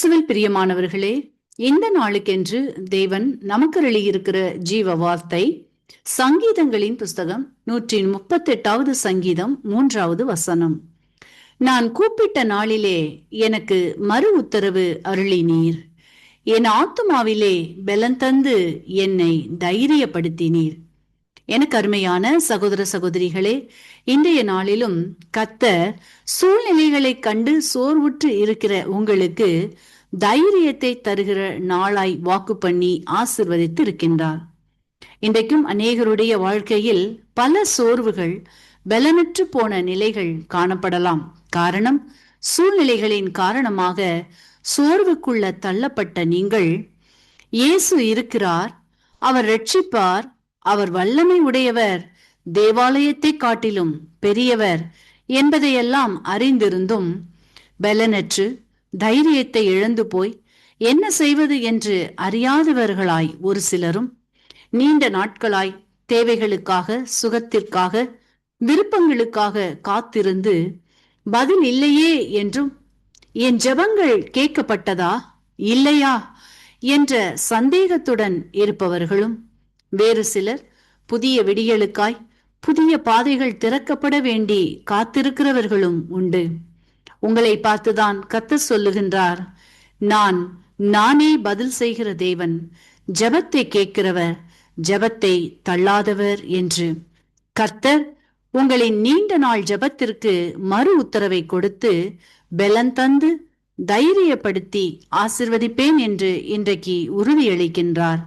கிறிஸ்துவில் பிரியமானவர்களே, இந்த நாளுக்கென்று தேவன் நமக்கு எழுதியிருக்கிற ஜீவ வார்த்தை சங்கீதங்களின் புஸ்தகம் 138வது சங்கீதம் 3வது வசனம். நான் கூப்பிட்ட நாளிலே எனக்கு மறு உத்தரவு அருளினீர். என் ஆத்துமாவிலே பலன் தந்து என்னை தைரியப்படுத்தினீர். எனக்கு அருமையான சகோதர சகோதரிகளே, இன்றைய நாளிலும் கர்த்தர் சூழ்நிலைகளை கண்டு சோர்வுற்று இருக்கிற உங்களுக்கு தைரியத்தை தருகிற நாளாய் வாக்கு பண்ணி ஆசிர்வதித்து இருக்கின்றார். இன்றைக்கும் அநேகருடைய வாழ்க்கையில் பல சோர்வுகள், பலனற்று போன நிலைகள் காணப்படலாம். காரணம், சூழ்நிலைகளின் காரணமாக சோர்வுக்குள்ள தள்ளப்பட்ட நீங்கள், இயேசு இருக்கிறார், அவர் ரட்சிப்பார், அவர் வல்லமை உடையவர், தேவாலயத்தை காட்டிலும் பெரியவர் என்பதையெல்லாம் அறிந்திருந்தும் பலனற்று தைரியத்தை இழந்து போய் என்ன செய்வது என்று அறியாதவர்களாய் ஒரு சிலரும் நீண்ட நாட்களாய் தேவைகளுக்காக, சுகத்திற்காக, விருப்பங்களுக்காக காத்திருந்து பதில் இல்லையே என்றும், என் ஜெபங்கள் கேட்கப்பட்டதா இல்லையா என்ற சந்தேகத்துடன் இருப்பவர்களும், வேறு சிலர் புதிய விடியலுக்காய் புதிய பாதைகள் திறக்கப்பட வேண்டி காத்திருக்கிறவர்களும் உண்டு. உங்களை பார்த்துதான் கர்த்தர் சொல்லுகின்றார், நானே பதில் செய்கிற தேவன், ஜெபத்தை கேட்கிறவர், ஜெபத்தை தள்ளாதவர் என்று. கர்த்தர் உங்களின் நீண்ட நாள் ஜெபத்திற்கு மறு உத்தரவை கொடுத்து பலன் தந்து தைரியப்படுத்தி ஆசிர்வதிப்பேன் என்று இன்றைக்கு உறுதியளிக்கின்றார்.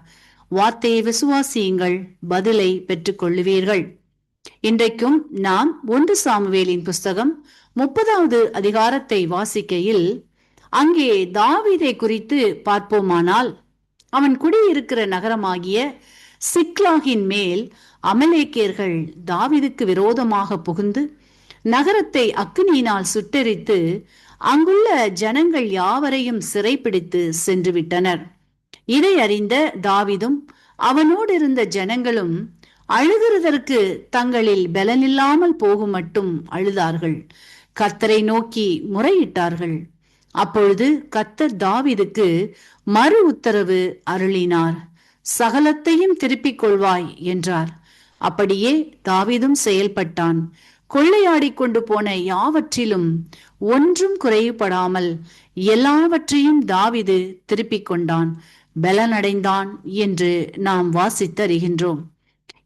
வார்த்தையை விசுவாசியுங்கள், பதிலை பெற்றுக் கொள்ளுவீர்கள். இன்றைக்கும் நாம் 1 சாமுவேலின் புஸ்தகம் 30வது அதிகாரத்தை வாசிக்கையில் அங்கே தாவீதை குறித்து பார்ப்போமானால், அவன் குடியிருக்கிற நகரமாகிய சிக்லாகின் மேல் அமலேக்கியர்கள் தாவீதுக்கு விரோதமாக புகுந்து நகரத்தை அக்கினியினால் சுட்டெரித்து அங்குள்ள ஜனங்கள் யாவரையும் சிறைப்பிடித்து சென்று விட்டனர். இதை அறிந்த தாவீதும் அவனோடு இருந்த ஜனங்களும் அழுகிறதற்கு தங்களில் பலனில்லாமல் போகும் மட்டும் அழுதார்கள். கர்த்தரை நோக்கி முறையிட்டார்கள். அப்பொழுது கர்த்தர் தாவீதுக்கு மறு உத்தரவு அருளினார். சகலத்தையும் திருப்பிக் கொள்வாய் என்றார். அப்படியே தாவீதும் செயல்பட்டான். கொள்ளையாடி கொண்டு போன யாவற்றிலும் ஒன்றும் குறைவுபடாமல் எல்லாவற்றையும் தாவீது திருப்பிக் கொண்டான், பலனடைந்தான் என்று நாம் வாசித்தறிகின்றோம்.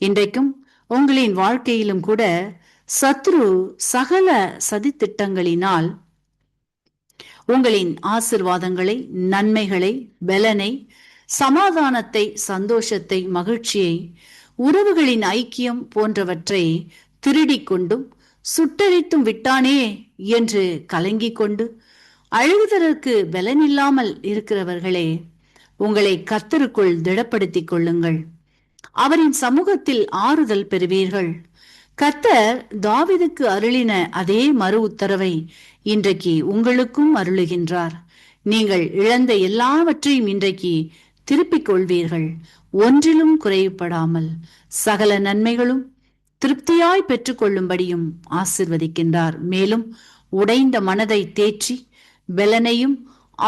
இன்றைக்கும் உங்களின் வாழ்க்கையிலும் கூட சத்ரு சகல சதித்திட்டங்களினால் உங்களின் ஆசிர்வாதங்களை, நன்மைகளை, பலனை, சமாதானத்தை, சந்தோஷத்தை, மகிழ்ச்சியை, உறவுகளின் ஐக்கியம் போன்றவற்றை திருடிக் கொண்டும் சுட்டரித்தும் விட்டானே என்று கலங்கிக் கொண்டு அழுகுதற்கு பலனில்லாமல் இருக்கிறவர்களே, உங்களை கர்த்தருக்குள் திடப்படுத்திக் கொள்ளுங்கள். அவரின் சமூகத்தில் ஆறுதல் பெறுவீர்கள். கர்த்தர் தாவீதுக்கு அருளின அதே மறு உத்தரவை இன்றைக்கு உங்களுக்கும் அருளுகின்றார். நீங்கள் இழந்த எல்லாவற்றையும் இன்றைக்கு திருப்பிக் கொள்வீர்கள். ஒன்றிலும் குறைவுபடாமல் சகல நன்மைகளும் திருப்தியாய் பெற்றுக்கொள்ளும்படியும் ஆசிர்வதிக்கின்றார். மேலும் உடைந்த மனதை தேற்றி பலனையும்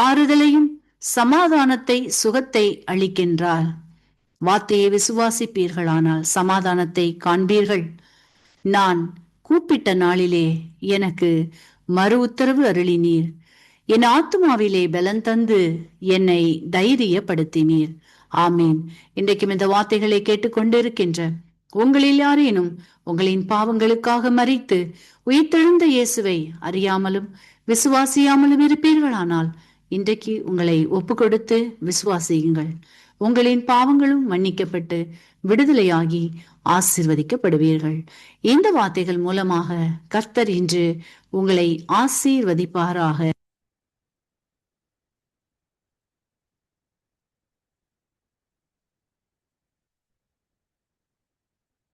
ஆறுதலையும் சமாதானத்தை, சுகத்தை அளிக்கின்றார். வார்த்தையை விசுவாசிப்பீர்களானால் சமாதானத்தை காண்பீர்கள். நான் கூப்பிட்ட நாளிலே எனக்கு மறு உத்தரவு அருளினீர். என் ஆத்துமாவிலே பலன் தந்து என்னை தைரியப்படுத்தினீர். ஆமீன். இன்றைக்கும் இந்த வார்த்தைகளை கேட்டுக்கொண்டிருக்கின்ற உங்களில் யாரேனும் உங்களின் பாவங்களுக்காக மரித்து உயிர்த்தெழுந்த இயேசுவை அறியாமலும் விசுவாசியாமலும் இருப்பீர்களானால் இன்றைக்கு உங்களை ஒப்பு கொடுத்து விசுவாசியுங்கள். உங்களின் பாவங்களும் மன்னிக்கப்பட்டு விடுதலையாகி ஆசீர்வதிக்கப்படுவீர்கள். இந்த வார்த்தைகள் மூலமாக கர்த்தர் இன்று உங்களை ஆசீர்வதிப்பாராக.